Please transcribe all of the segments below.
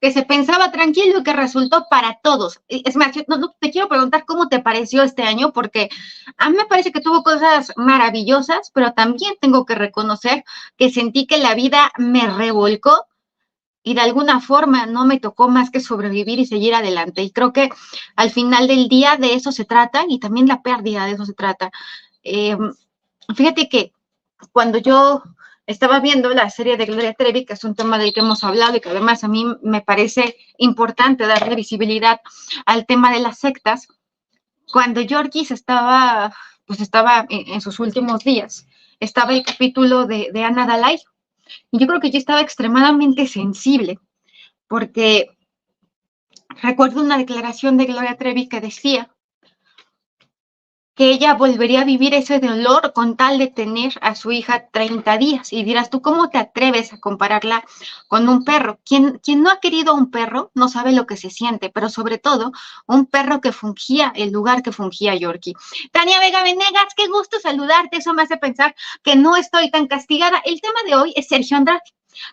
que se pensaba tranquilo y que resultó para todos. Es más, no, te quiero preguntar cómo te pareció este año, porque a mí me parece que tuvo cosas maravillosas, pero también tengo que reconocer que sentí que la vida me revolcó y de alguna forma no me tocó más que sobrevivir y seguir adelante. Y creo que al final del día de eso se trata y también la pérdida de eso se trata. Eh, Fíjate que cuando yo estaba viendo la serie de Gloria Trevi, que es un tema del que hemos hablado y que además a mí me parece importante darle visibilidad al tema de las sectas, cuando Yorkis estaba, pues estaba en sus últimos días, estaba el capítulo de Ana Dalai, y yo creo que yo estaba extremadamente sensible, porque recuerdo una declaración de Gloria Trevi que decía que ella volvería a vivir ese dolor con tal de tener a su hija 30 días. Y dirás, ¿tú cómo te atreves a compararla con un perro? Quien no ha querido un perro no sabe lo que se siente, pero sobre todo un perro que fungía el lugar que fungía Yorkie. Tania Vega Venegas, qué gusto saludarte. Eso me hace pensar que no estoy tan castigada. El tema de hoy es Sergio Andrade.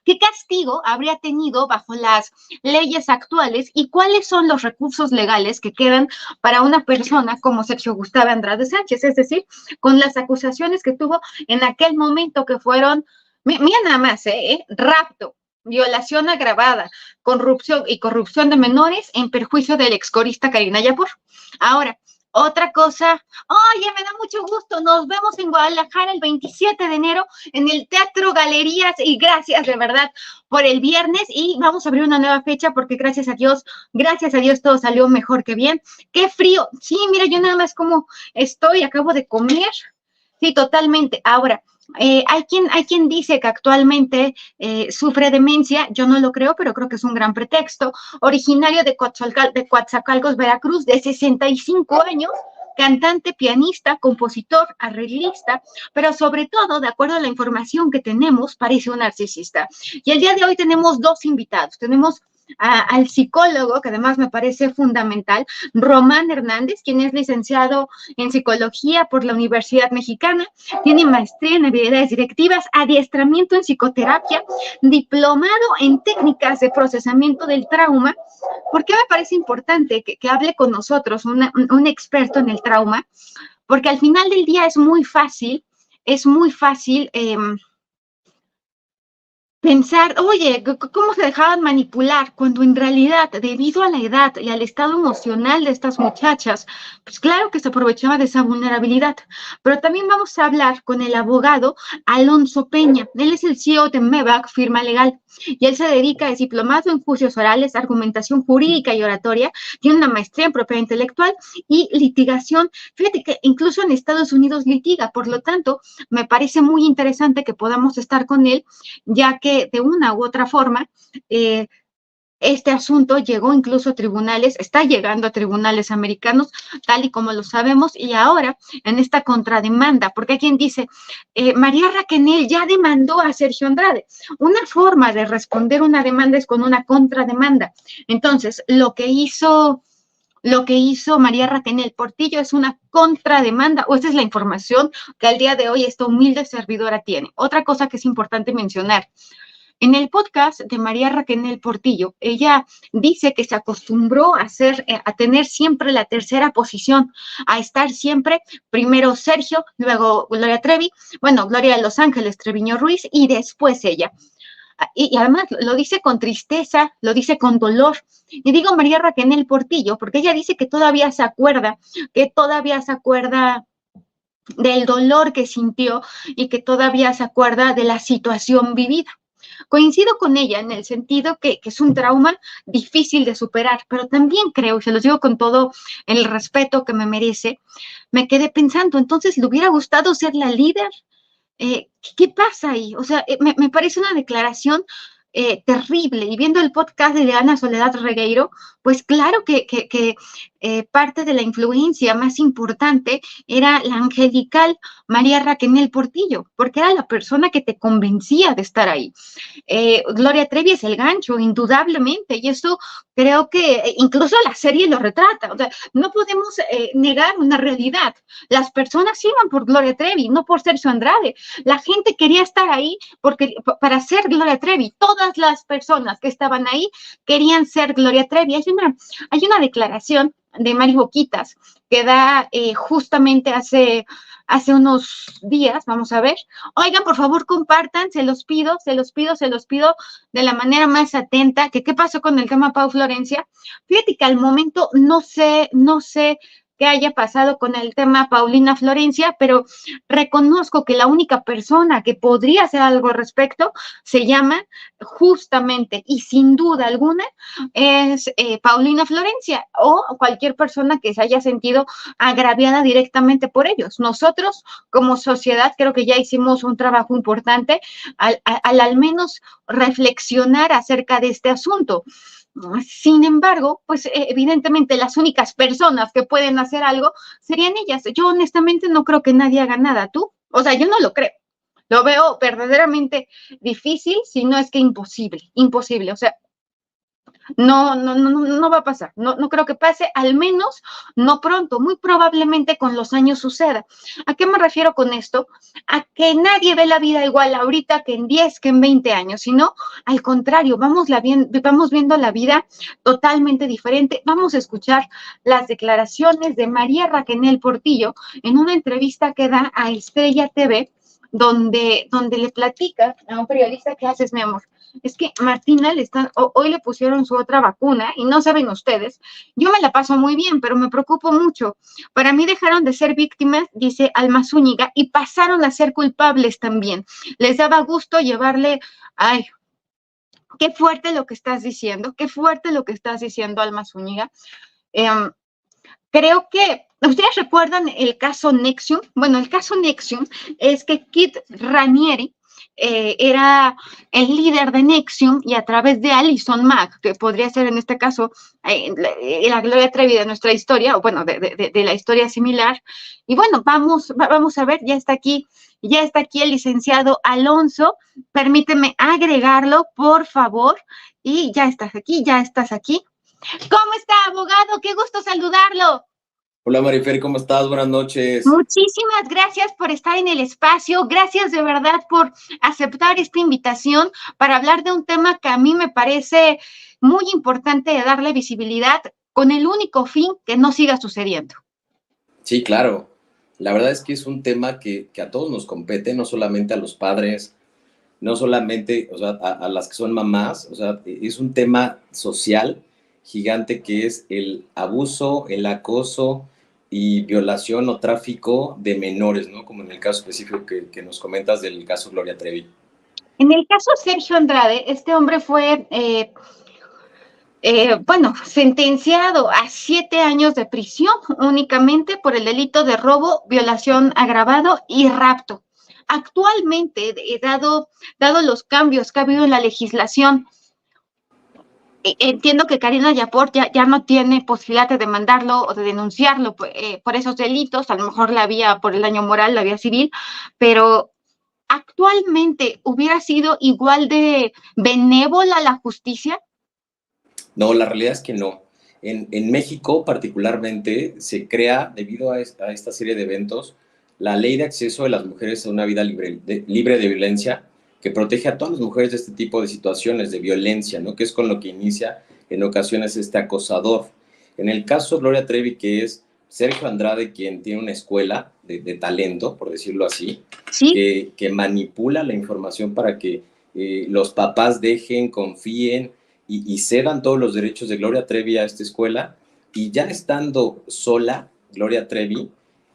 ¿Qué castigo habría tenido bajo las leyes actuales y cuáles son los recursos legales que quedan para una persona como Sergio Gustavo Andrade Sánchez? Es decir, con las acusaciones que tuvo en aquel momento que fueron, mira nada más, rapto, violación agravada, corrupción de menores en perjuicio del excorista Karina Yapur. Ahora, otra cosa, oye, me da mucho gusto, nos vemos en Guadalajara el 27 de enero en el Teatro Galerías y gracias de verdad por el viernes y vamos a abrir una nueva fecha porque gracias a Dios todo salió mejor que bien. Qué frío, sí, mira, yo nada más como estoy, acabo de comer, sí, totalmente. Ahora, hay quien dice que actualmente sufre demencia, yo no lo creo, pero creo que es un gran pretexto. Originario de Coatzacoalcos, Veracruz, de 65 años, cantante, pianista, compositor, arreglista, pero sobre todo, de acuerdo a la información que tenemos, parece un narcisista. Y el día de hoy tenemos dos invitados. Tenemos al psicólogo, que además me parece fundamental, Román Hernández, quien es licenciado en psicología por la Universidad Mexicana, tiene maestría en habilidades directivas, adiestramiento en psicoterapia, diplomado en técnicas de procesamiento del trauma. ¿Por qué me parece importante que hable con nosotros un experto en el trauma? Porque al final del día es muy fácil pensar, oye, ¿cómo se dejaban manipular? Cuando en realidad, debido a la edad y al estado emocional de estas muchachas, pues claro que se aprovechaba de esa vulnerabilidad. Pero también vamos a hablar con el abogado Alonso Peña. Él es el CEO de MEVAC, firma legal, y él se dedica, es diplomado en juicios orales, argumentación jurídica y oratoria, tiene una maestría en propiedad intelectual y litigación. Fíjate que incluso en Estados Unidos litiga, por lo tanto, me parece muy interesante que podamos estar con él, ya que de una u otra forma, este asunto llegó incluso a tribunales, está llegando a tribunales americanos, tal y como lo sabemos, y ahora en esta contrademanda, porque hay quien dice, María Raquenel ya demandó a Sergio Andrade. Una forma de responder una demanda es con una contrademanda. Entonces, lo que hizo María Raquenel Portillo es una contrademanda, o esta es la información que al día de hoy esta humilde servidora tiene. Otra cosa que es importante mencionar, en el podcast de María Raquenel Portillo, ella dice que se acostumbró a tener siempre la tercera posición, a estar siempre primero Sergio, luego Gloria Trevi, bueno, Gloria de Los Ángeles, Treviño Ruiz y después ella. Y además lo dice con tristeza, lo dice con dolor. Y digo María Raquenel Portillo porque ella dice que todavía se acuerda del dolor que sintió y que todavía se acuerda de la situación vivida. Coincido con ella en el sentido que es un trauma difícil de superar, pero también creo, y se los digo con todo el respeto que me merece, me quedé pensando, entonces, ¿le hubiera gustado ser la líder? ¿Qué pasa ahí? O sea, me parece una declaración terrible. Y viendo el podcast de Ana Soledad Regueiro, pues claro que parte de la influencia más importante era la angelical María Raquel Portillo, porque era la persona que te convencía de estar ahí. Gloria Trevi es el gancho, indudablemente, y eso creo que incluso la serie lo retrata. O sea, no podemos negar una realidad. Las personas iban por Gloria Trevi, no por Sergio Andrade. La gente quería estar ahí porque para ser Gloria Trevi. Todas las personas que estaban ahí querían ser Gloria Trevi. Hay una declaración de Mari Boquitas que da justamente hace unos días, vamos a ver. Oigan, por favor, compartan, se los pido de la manera más atenta, que qué pasó con el tema Pau Florencia. Fíjate que al momento no sé qué haya pasado con el tema Paulina Florencia, pero reconozco que la única persona que podría hacer algo al respecto se llama justamente y sin duda alguna es Paulina Florencia o cualquier persona que se haya sentido agraviada directamente por ellos. Nosotros como sociedad creo que ya hicimos un trabajo importante al menos reflexionar acerca de este asunto. Sin embargo, pues evidentemente las únicas personas que pueden hacer algo serían ellas. Yo honestamente no creo que nadie haga nada. ¿Tú? O sea, yo no lo creo. Lo veo verdaderamente difícil, si no es que imposible, imposible. O sea, no va a pasar, no creo que pase, al menos no pronto, muy probablemente con los años suceda. ¿A qué me refiero con esto? A que nadie ve la vida igual ahorita que en 10, que en 20 años, sino al contrario, vamos viendo la vida totalmente diferente. Vamos a escuchar las declaraciones de María Raquel Portillo en una entrevista que da a Estrella TV, donde le platica a un periodista: ¿qué haces, mi amor? Es que Martina hoy le pusieron su otra vacuna y no saben ustedes, yo me la paso muy bien, pero me preocupo mucho. Para mí dejaron de ser víctimas, dice Alma Zúñiga, y pasaron a ser culpables también. Les daba gusto llevarle, ay, qué fuerte lo que estás diciendo, qué fuerte lo que estás diciendo, Alma Zúñiga. Creo que ustedes recuerdan el caso Nexium. Bueno, el caso Nexium es que Kit Raniere era el líder de Nexium y a través de Alison Mack, que podría ser en este caso la Gloria Trevi de nuestra historia, o bueno, de la historia similar. Y bueno, vamos a ver, ya está aquí el licenciado Alonso. Permíteme agregarlo, por favor. Y ya estás aquí. ¿Cómo está, abogado? Qué gusto saludarlo. Hola Marifer, ¿cómo estás? Buenas noches. Muchísimas gracias por estar en el espacio. Gracias de verdad por aceptar esta invitación para hablar de un tema que a mí me parece muy importante de darle visibilidad con el único fin que no siga sucediendo. Sí, claro. La verdad es que es un tema que a todos nos compete, no solamente a los padres, no solamente, o sea, a las que son mamás, o sea, es un tema social gigante que es el abuso, el acoso y violación o tráfico de menores, ¿no? Como en el caso específico que nos comentas del caso Gloria Trevi. En el caso Sergio Andrade, este hombre fue, sentenciado a 7 años de prisión únicamente por el delito de robo, violación agravado y rapto. Actualmente, dado los cambios que ha habido en la legislación, entiendo que Karina Yapor ya no tiene posibilidad de demandarlo o de denunciarlo por esos delitos, a lo mejor la vía por el daño moral, la vía civil, pero actualmente hubiera sido igual de benévola la justicia. No, la realidad es que no. En México particularmente se crea, debido a esta serie de eventos, la ley de acceso de las mujeres a una vida libre de violencia, que protege a todas las mujeres de este tipo de situaciones de violencia, ¿no? Que es con lo que inicia en ocasiones este acosador. En el caso de Gloria Trevi, que es Sergio Andrade, quien tiene una escuela de talento, por decirlo así, ¿Sí? que manipula la información para que los papás dejen, confíen y cedan todos los derechos de Gloria Trevi a esta escuela, y ya estando sola Gloria Trevi,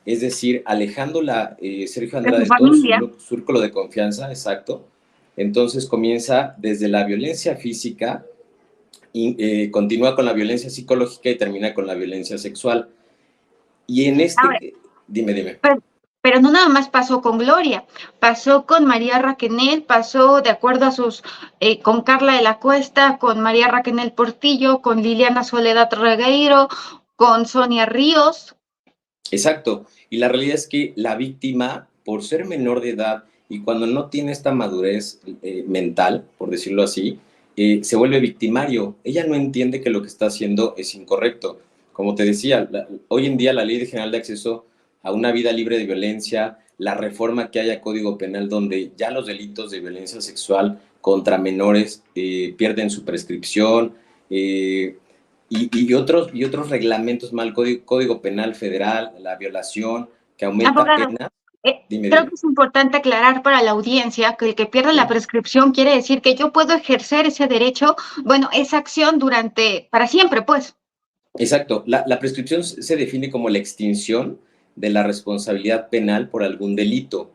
es decir, alejándola Sergio Andrade de todo su círculo de confianza, exacto, entonces comienza desde la violencia física, y continúa con la violencia psicológica y termina con la violencia sexual. Y en este... Ahora, dime. Pero no nada más pasó con Gloria, pasó con María Raquel, pasó de acuerdo a con Carla de la Cuesta, con María Raquel Portillo, con Liliana Soledad Regueiro, con Sonia Ríos. Exacto. Y la realidad es que la víctima, por ser menor de edad y cuando no tiene esta madurez mental, por decirlo así, se vuelve victimario. Ella no entiende que lo que está haciendo es incorrecto. Como te decía, hoy en día la Ley General de Acceso a una Vida Libre de Violencia, la reforma que haya Código Penal donde ya los delitos de violencia sexual contra menores pierden su prescripción, y otros reglamentos mal, Código Penal Federal, la violación, que aumenta Abogado, pena. Dime, creo dime. que es importante aclarar para la audiencia que el que pierde la ¿Sí? prescripción quiere decir que yo puedo ejercer ese derecho, bueno, esa acción para siempre, pues. Exacto. La prescripción se define como la extinción de la responsabilidad penal por algún delito.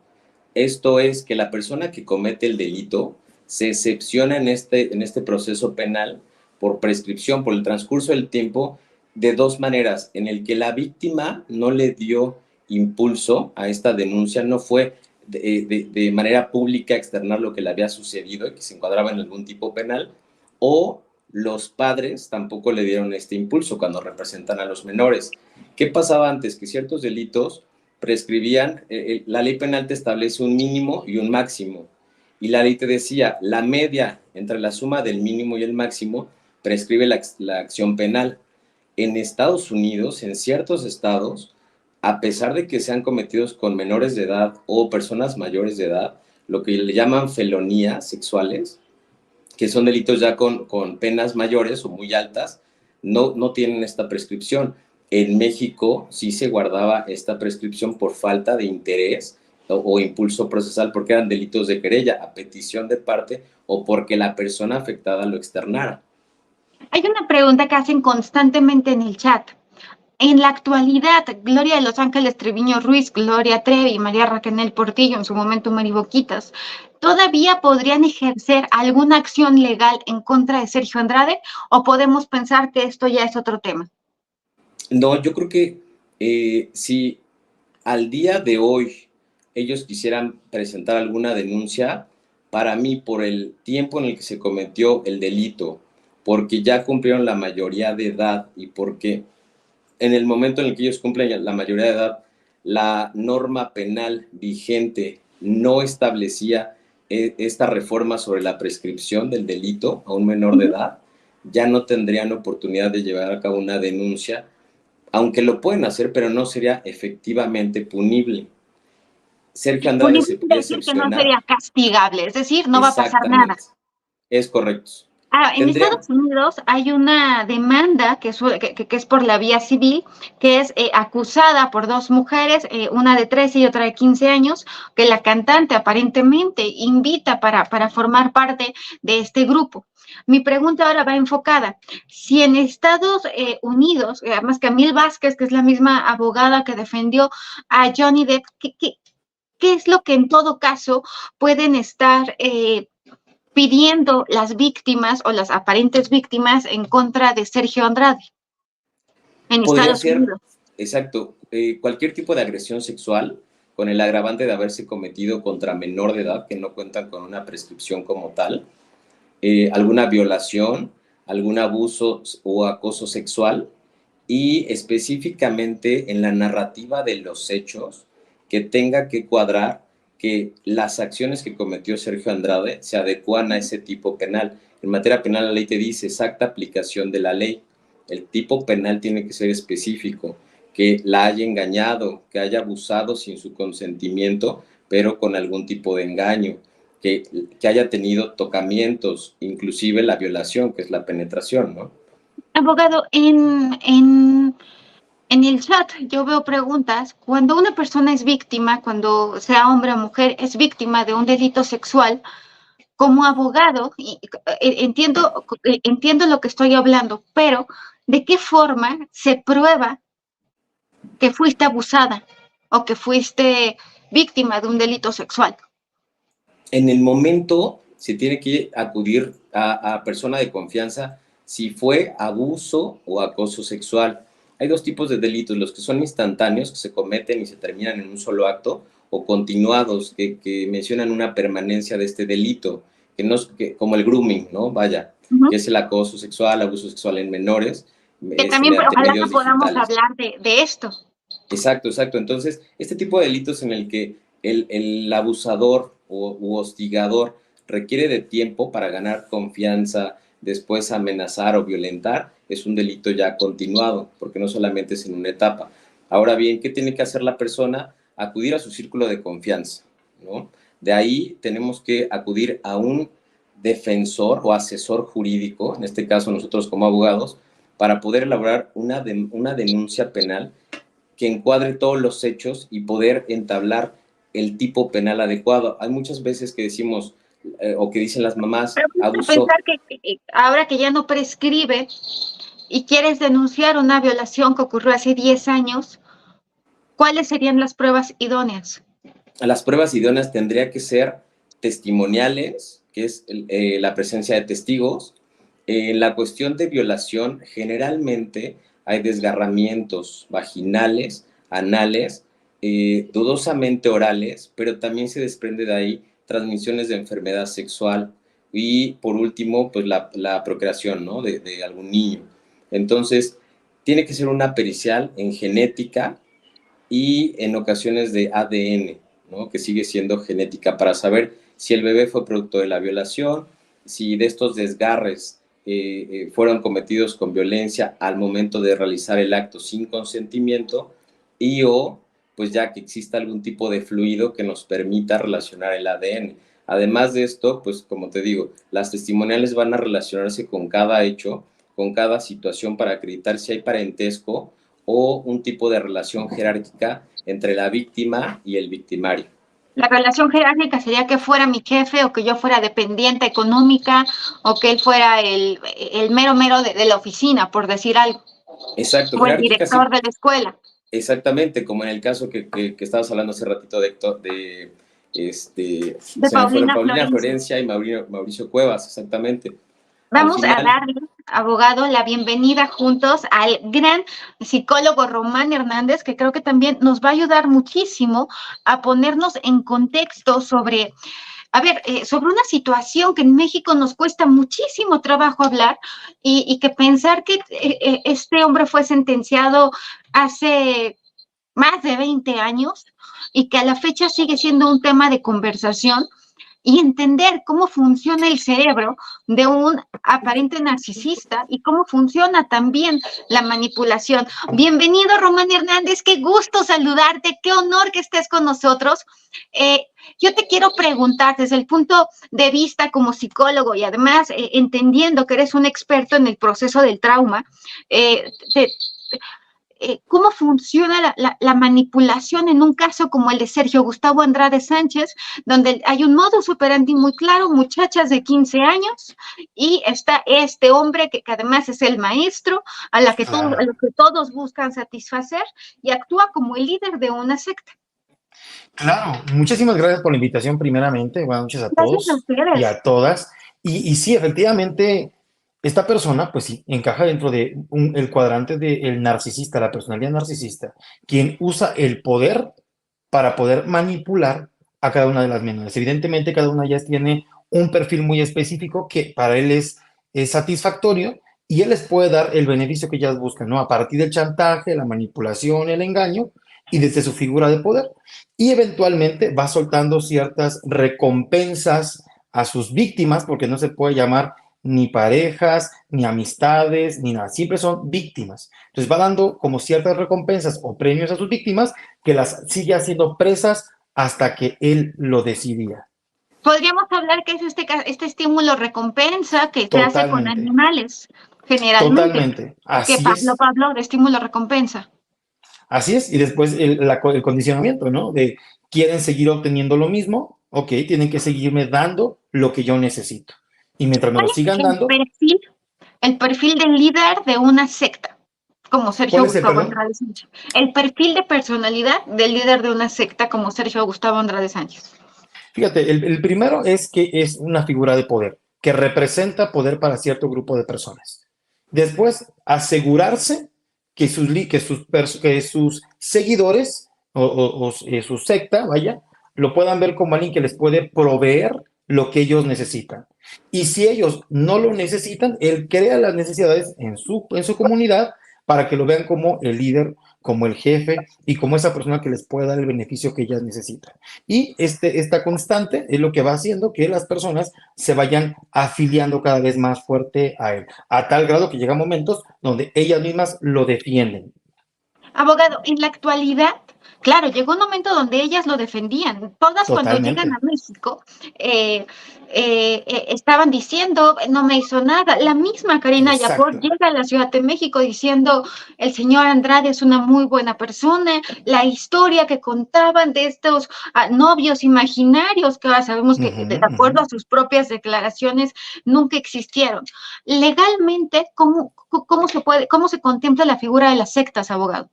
Esto es que la persona que comete el delito se excepciona en este proceso penal por prescripción, por el transcurso del tiempo, de dos maneras, en el que la víctima no le dio impulso a esta denuncia, no fue de manera pública externar lo que le había sucedido y que se encuadraba en algún tipo penal, o los padres tampoco le dieron este impulso cuando representan a los menores. ¿Qué pasaba antes? Que ciertos delitos prescribían, la ley penal te establece un mínimo y un máximo, y la ley te decía, la media entre la suma del mínimo y el máximo prescribe la acción penal. En Estados Unidos, en ciertos estados, a pesar de que sean cometidos con menores de edad o personas mayores de edad, lo que le llaman felonías sexuales, que son delitos ya con penas mayores o muy altas, no tienen esta prescripción. En México sí se guardaba esta prescripción por falta de interés o impulso procesal, porque eran delitos de querella a petición de parte o porque la persona afectada lo externara. Hay una pregunta que hacen constantemente en el chat. En la actualidad, Gloria de Los Ángeles Treviño Ruiz, Gloria Trevi, María Raquel Portillo, en su momento Mari Boquitas, ¿todavía podrían ejercer alguna acción legal en contra de Sergio Andrade o podemos pensar que esto ya es otro tema? No, yo creo que si al día de hoy ellos quisieran presentar alguna denuncia, para mí, por el tiempo en el que se cometió el delito, porque ya cumplieron la mayoría de edad y porque en el momento en el que ellos cumplen la mayoría de edad, la norma penal vigente no establecía esta reforma sobre la prescripción del delito a un menor de edad, ya no tendrían oportunidad de llevar a cabo una denuncia, aunque lo pueden hacer, pero no sería efectivamente punible. Sergio Andrade Punible se quiere puede decir que no excepcionar. sería castigable, es decir, no va a pasar nada. Exactamente, es correcto. En Tendría, Estados Unidos hay una demanda que es por la vía civil, que es acusada por dos mujeres, una de 13 y otra de 15 años, que la cantante aparentemente invita para formar parte de este grupo. Mi pregunta ahora va enfocada. Si en Estados Unidos, además Camille Vázquez, que es la misma abogada que defendió a Johnny Depp, ¿qué es lo que en todo caso pueden estar pidiendo las víctimas o las aparentes víctimas en contra de Sergio Andrade en podría Estados ser, Unidos? exacto, cualquier tipo de agresión sexual con el agravante de haberse cometido contra menor de edad que no cuentan con una prescripción como tal, alguna violación, algún abuso o acoso sexual y específicamente en la narrativa de los hechos que tenga que cuadrar que las acciones que cometió Sergio Andrade se adecuan a ese tipo penal. En materia penal la ley te dice exacta aplicación de la ley. El tipo penal tiene que ser específico, que la haya engañado, que haya abusado sin su consentimiento, pero con algún tipo de engaño, que haya tenido tocamientos, inclusive la violación, que es la penetración, ¿no? Abogado, en el chat yo veo preguntas. Cuando una persona es víctima, cuando sea hombre o mujer, es víctima de un delito sexual, como abogado, entiendo lo que estoy hablando, pero ¿de qué forma se prueba que fuiste abusada o que fuiste víctima de un delito sexual? En el momento se tiene que acudir a persona de confianza si fue abuso o acoso sexual. Hay dos tipos de delitos, los que son instantáneos, que se cometen y se terminan en un solo acto, o continuados, que mencionan una permanencia de este delito, que no, como el grooming, ¿no? Vaya, que es el acoso sexual, abuso sexual en menores, Que también, mediante ojalá que medios podamos digitales. hablar de esto. Exacto, exacto. Entonces, este tipo de delitos en el que el abusador u hostigador requiere de tiempo para ganar confianza, después amenazar o violentar, es un delito ya continuado, porque no solamente es en una etapa. Ahora bien, ¿qué tiene que hacer la persona? Acudir a su círculo de confianza, ¿no? De ahí tenemos que acudir a un defensor o asesor jurídico, en este caso nosotros como abogados, para poder elaborar una denuncia penal que encuadre todos los hechos y poder entablar el tipo penal adecuado. Hay muchas veces que decimos, o que dicen las mamás, Pero abusó. pensar que ahora que ya no prescribe y quieres denunciar una violación que ocurrió hace 10 años, ¿cuáles serían las pruebas idóneas? Las pruebas idóneas tendría que ser testimoniales, que es la presencia de testigos. En la cuestión de violación, generalmente hay desgarramientos vaginales, anales, dudosamente orales, pero también se desprende de ahí transmisiones de enfermedad sexual y por último, pues la procreación, ¿no? De algún niño. Entonces, tiene que ser una pericial en genética y en ocasiones de ADN, ¿no? Que sigue siendo genética para saber si el bebé fue producto de la violación, si de estos desgarres fueron cometidos con violencia al momento de realizar el acto sin consentimiento y o pues ya que exista algún tipo de fluido que nos permita relacionar el ADN. Además de esto, pues como te digo, las testimoniales van a relacionarse con cada hecho, con cada situación para acreditar si hay parentesco o un tipo de relación jerárquica entre la víctima y el victimario. La relación jerárquica sería que fuera mi jefe o que yo fuera dependiente económica o que él fuera el mero mero de la oficina, por decir algo, Exacto, o el jerárquica director sí, de la escuela. exactamente, como en el caso que estabas hablando hace ratito de Héctor, De se me fueron Paulina Paulina Florencia. Florencia y Mauricio Cuevas, exactamente. Al Vamos a final, darle, abogado, la bienvenida juntos al gran psicólogo Román Hernández, que creo que también nos va a ayudar muchísimo a ponernos en contexto sobre, a ver, sobre una situación que en México nos cuesta muchísimo trabajo hablar y que pensar que este hombre fue sentenciado hace más de 20 años y que a la fecha sigue siendo un tema de conversación y entender cómo funciona el cerebro de un aparente narcisista y cómo funciona también la manipulación. Bienvenido, Román Hernández, qué gusto saludarte, qué honor que estés con nosotros. Yo te quiero preguntar desde el punto de vista como psicólogo y además entendiendo que eres un experto en el proceso del trauma, te, cómo funciona la manipulación en un caso como el de Sergio Gustavo Andrade Sánchez, donde hay un modus operandi muy claro, muchachas de 15 años, y está este hombre que además es el maestro, a lo que todos buscan satisfacer, y actúa como el líder de una secta. Claro, muchísimas gracias por la invitación primeramente. Buenas noches a Gracias a todos y ustedes. a todas. Y sí, efectivamente, esta persona, pues sí, encaja dentro de el cuadrante del narcisista, la personalidad narcisista, quien usa el poder para poder manipular a cada una de las menores. Evidentemente, cada una de ellas tiene un perfil muy específico que para él es satisfactorio y él les puede dar el beneficio que ellas buscan, ¿no? A partir del chantaje, la manipulación, el engaño y desde su figura de poder. Y eventualmente va soltando ciertas recompensas a sus víctimas, porque no se puede llamar ni parejas, ni amistades, ni nada, siempre son víctimas. Entonces va dando como ciertas recompensas o premios a sus víctimas que las sigue haciendo presas hasta que él lo decidía. Podríamos hablar que es este estímulo recompensa que se hace con Totalmente, animales, generalmente, totalmente. que Pablo de estímulo recompensa. Así es. Y después el condicionamiento, ¿no? De quieren seguir obteniendo lo mismo, ok, tienen que seguirme dando lo que yo necesito. Y mientras me ¿Cuál lo es sigan dando, el perfil del líder de una secta, como Sergio ¿cuál es el Gustavo perdón? Andrade Sánchez? El perfil de personalidad del líder de una secta, como Sergio Gustavo Andrade Sánchez. Fíjate, el primero es que es una figura de poder, que representa poder para cierto grupo de personas. Después, asegurarse que sus seguidores su secta, vaya, lo puedan ver como alguien que les puede proveer lo que ellos necesitan. Y si ellos no lo necesitan, él crea las necesidades en su comunidad para que lo vean como el líder, como el jefe y como esa persona que les puede dar el beneficio que ellas necesitan. Y esta constante es lo que va haciendo que las personas se vayan afiliando cada vez más fuerte a él, a tal grado que llegan momentos donde ellas mismas lo defienden. Abogado, en la actualidad, claro, llegó un momento donde ellas lo defendían. Todas cuando llegan Totalmente. a México estaban diciendo, no me hizo nada. La misma Karina Yapor Exacto. llega a la Ciudad de México diciendo, el señor Andrade es una muy buena persona. La historia que contaban de estos novios imaginarios, que ahora sabemos que de acuerdo a sus propias declaraciones nunca existieron. Legalmente, cómo se contempla la figura de las sectas, abogado?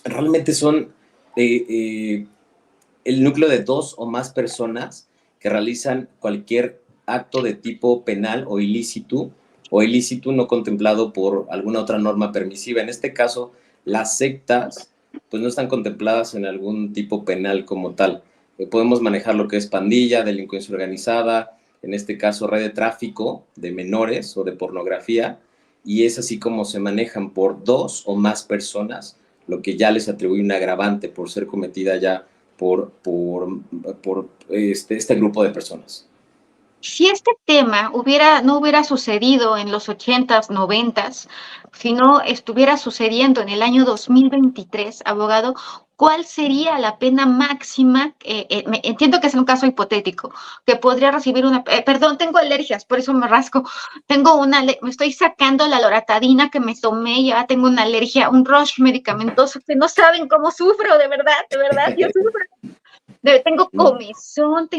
Realmente son el núcleo de 2 o más personas que realizan cualquier acto de tipo penal o ilícito no contemplado por alguna otra norma permisiva. En este caso, las sectas pues no están contempladas en algún tipo penal como tal. Podemos manejar lo que es pandilla, delincuencia organizada, en este caso red de tráfico de menores o de pornografía, y es así como se manejan por 2 o más personas, lo que ya les atribuye un agravante por ser cometida ya por este grupo de personas. Si este tema no hubiera sucedido en los 80s, 90s, sino estuviera sucediendo en el año 2023, abogado, ¿cuál sería la pena máxima? Entiendo que es un caso hipotético, que podría recibir perdón, tengo alergias, por eso me rasco. Me estoy sacando la loratadina que me tomé, y ya tengo una alergia, un rush medicamentoso, que no saben cómo sufro, de verdad, yo sufro. Tengo comezón,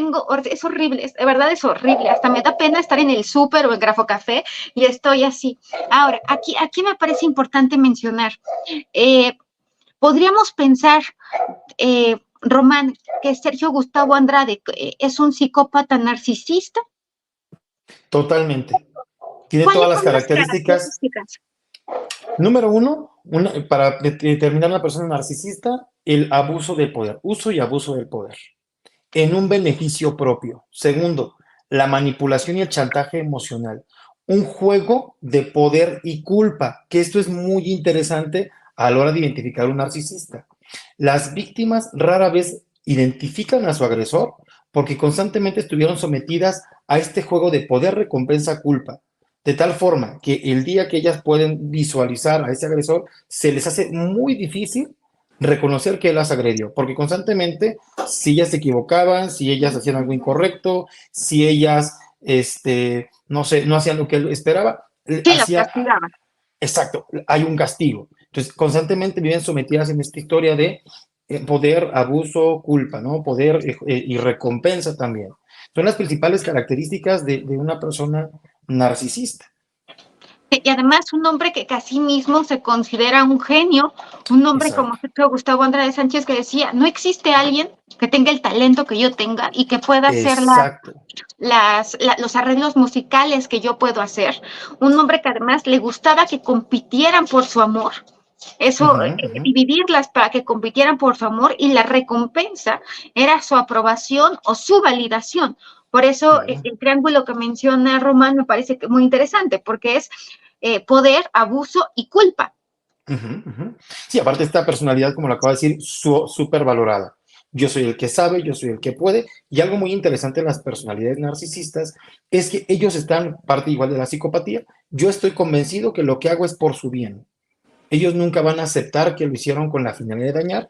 es horrible, de verdad es horrible, hasta me da pena estar en el súper o en Grafo Café y estoy así. Ahora, aquí me parece importante mencionar, podríamos pensar, Román, que Sergio Gustavo Andrade es un psicópata narcisista. Totalmente. Tiene todas ¿Cuáles las son las características. características? Número uno, para determinar una persona narcisista, el abuso del poder, uso y abuso del poder, en un beneficio propio. Segundo, la manipulación y el chantaje emocional, un juego de poder y culpa, que esto es muy interesante a la hora de identificar un narcisista. Las víctimas rara vez identifican a su agresor porque constantemente estuvieron sometidas a este juego de poder, recompensa, culpa. De tal forma que el día que ellas pueden visualizar a ese agresor, se les hace muy difícil reconocer que él las agredió, porque constantemente, si ellas se equivocaban, si ellas hacían algo incorrecto, si ellas, no sé, no hacían lo que él esperaba, Sí, las castigaban. exacto, hay un castigo. Entonces, constantemente viven sometidas en esta historia de poder, abuso, culpa, ¿no? Poder y recompensa también. Son las principales características de una persona narcisista. Y además un hombre que casi mismo se considera un genio, un hombre como Exacto. Gustavo Andrade Sánchez, que decía, no existe alguien que tenga el talento que yo tenga y que pueda hacer Exacto. los arreglos musicales que yo puedo hacer. Un hombre que además le gustaba que compitieran por su amor. Eso, dividirlas para que compitieran por su amor, y la recompensa era su aprobación o su validación. Por eso el triángulo que menciona Román me parece que muy interesante, porque es poder, abuso y culpa. Sí, aparte esta personalidad, como lo acabo de decir, súper valorada. Yo soy el que sabe, yo soy el que puede. Y algo muy interesante en las personalidades narcisistas es que ellos están parte igual de la psicopatía. Yo estoy convencido que lo que hago es por su bien. Ellos nunca van a aceptar que lo hicieron con la finalidad de dañar.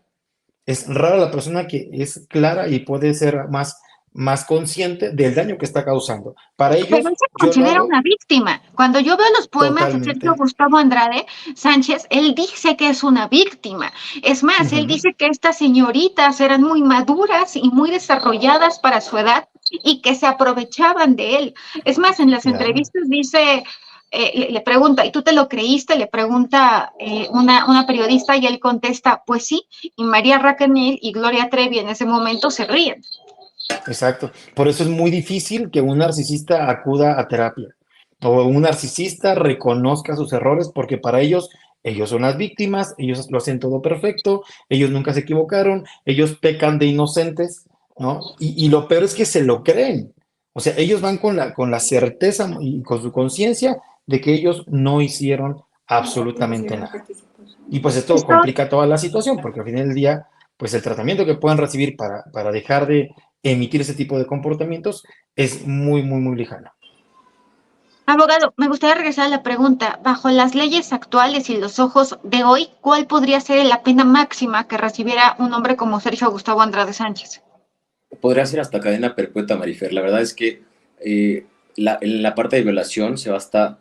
Es rara la persona que es clara y puede ser más consciente del daño que está causando. Para Pero ellos, él se yo lo considera hago una víctima. Cuando yo veo los poemas de Sergio totalmente. Gustavo Andrade Sánchez, él dice que es una víctima. Es más, él dice que estas señoritas eran muy maduras y muy desarrolladas para su edad y que se aprovechaban de él. Es más, en las Claro. entrevistas dice, le pregunta, ¿y tú te lo creíste? Le pregunta una periodista, y él contesta, pues sí, y María Racanel y Gloria Trevi en ese momento se ríen. Exacto. Por eso es muy difícil que un narcisista acuda a terapia o un narcisista reconozca sus errores, porque para ellos son las víctimas, ellos lo hacen todo perfecto, ellos nunca se equivocaron, ellos pecan de inocentes, ¿no? Y lo peor es que se lo creen. O sea, ellos van con la certeza y con su conciencia de que ellos no hicieron absolutamente nada. Y pues esto Esto, complica toda la situación, porque al final del día, pues el tratamiento que puedan recibir para dejar de emitir ese tipo de comportamientos es muy, muy, muy lejano. abogado, me gustaría regresar a la pregunta. Bajo las leyes actuales y los ojos de hoy, ¿cuál podría ser la pena máxima que recibiera un hombre como Sergio Gustavo Andrade Sánchez? Podría ser hasta cadena perpetua, Marifer. La verdad es que eh, en la parte de violación se va hasta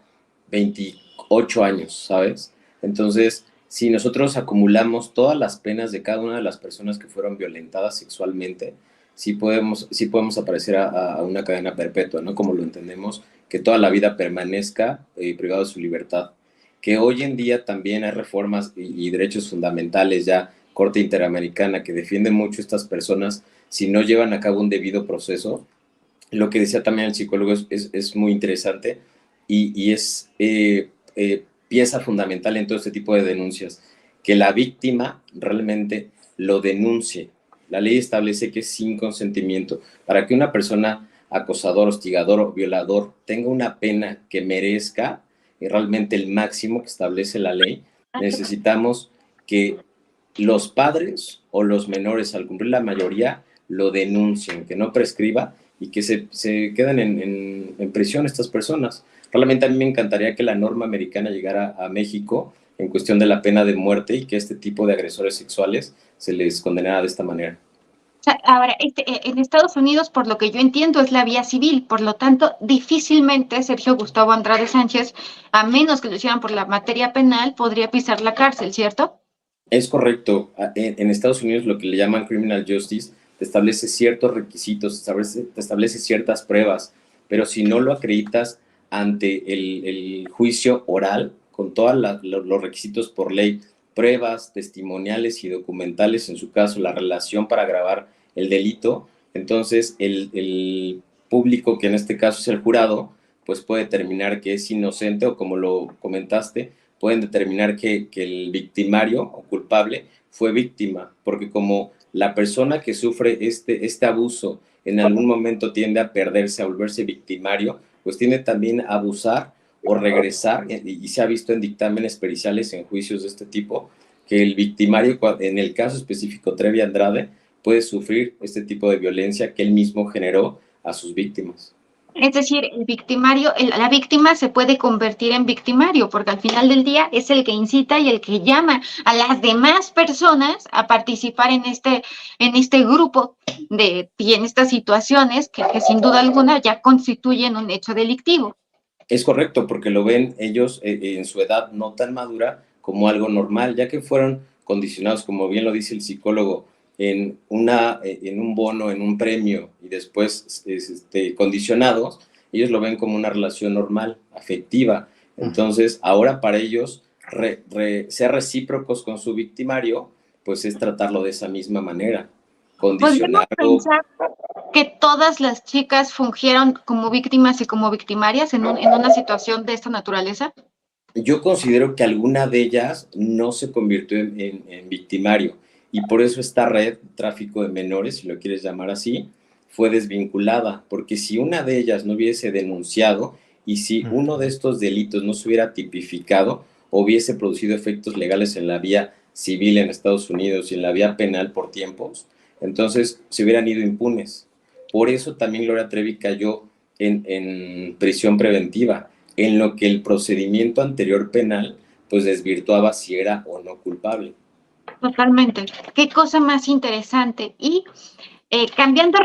28 años, ¿sabes? Entonces, si nosotros acumulamos todas las penas de cada una de las personas que fueron violentadas sexualmente, sí podemos aparecer a una cadena perpetua, ¿no? Como lo entendemos, que toda la vida permanezca privado de su libertad. Que hoy en día también hay reformas y derechos fundamentales ya, Corte Interamericana, que defiende mucho a estas personas si no llevan a cabo un debido proceso. Lo que decía también el psicólogo es muy interesante y es pieza fundamental en todo este tipo de denuncias, que la víctima realmente lo denuncie. La ley establece que es sin consentimiento. Para que una persona acosador, hostigador o violador tenga una pena que merezca y realmente el máximo que establece la ley, necesitamos que los padres o los menores, al cumplir la mayoría, lo denuncien, que no prescriba y que se queden en prisión estas personas. Realmente a mí me encantaría que la norma americana llegara a México en cuestión de la pena de muerte y que este tipo de agresores sexuales se les condenara de esta manera. Sea, ahora, en Estados Unidos, por lo que yo entiendo, es la vía civil, por lo tanto, difícilmente Sergio Gustavo Andrade Sánchez, a menos que lo hicieran por la materia penal, podría pisar la cárcel, ¿cierto? Es correcto. En Estados Unidos lo que le llaman criminal justice te establece ciertos requisitos, te establece ciertas pruebas, pero si no lo acreditas ante el juicio oral, con todos los requisitos por ley, pruebas testimoniales y documentales, en su caso la relación para agravar el delito, entonces el público, que en este caso es el jurado, pues puede determinar que es inocente o, como lo comentaste, pueden determinar que el victimario o culpable fue víctima, porque como la persona que sufre este abuso en algún momento tiende a perderse, a volverse victimario, pues tiende también a abusar o regresar, y se ha visto en dictámenes periciales en juicios de este tipo, que el victimario, en el caso específico Trevi Andrade, puede sufrir este tipo de violencia que él mismo generó a sus víctimas. Es decir, el victimario, la víctima se puede convertir en victimario, porque al final del día es el que incita y el que llama a las demás personas a participar en este grupo y en estas situaciones que sin duda alguna ya constituyen un hecho delictivo. Es correcto, porque lo ven ellos en su edad no tan madura como algo normal, ya que fueron condicionados, como bien lo dice el psicólogo, en un bono, en un premio y después condicionados, ellos lo ven como una relación normal, afectiva. Entonces, ahora para ellos, ser recíprocos con su victimario, pues es tratarlo de esa misma manera, ¿Podríamos condicionarlo. pensar que todas las chicas fungieron como víctimas y como victimarias en una situación de esta naturaleza? Yo considero que alguna de ellas no se convirtió en victimario y por eso esta red, tráfico de menores, si lo quieres llamar así, fue desvinculada, porque si una de ellas no hubiese denunciado y si uno de estos delitos no se hubiera tipificado, hubiese producido efectos legales en la vía civil en Estados Unidos y en la vía penal por tiempos, entonces se hubieran ido impunes. Por eso también Gloria Trevi cayó en prisión preventiva, en lo que el procedimiento anterior penal pues desvirtuaba si era o no culpable. Totalmente. Qué cosa más interesante. Y cambiando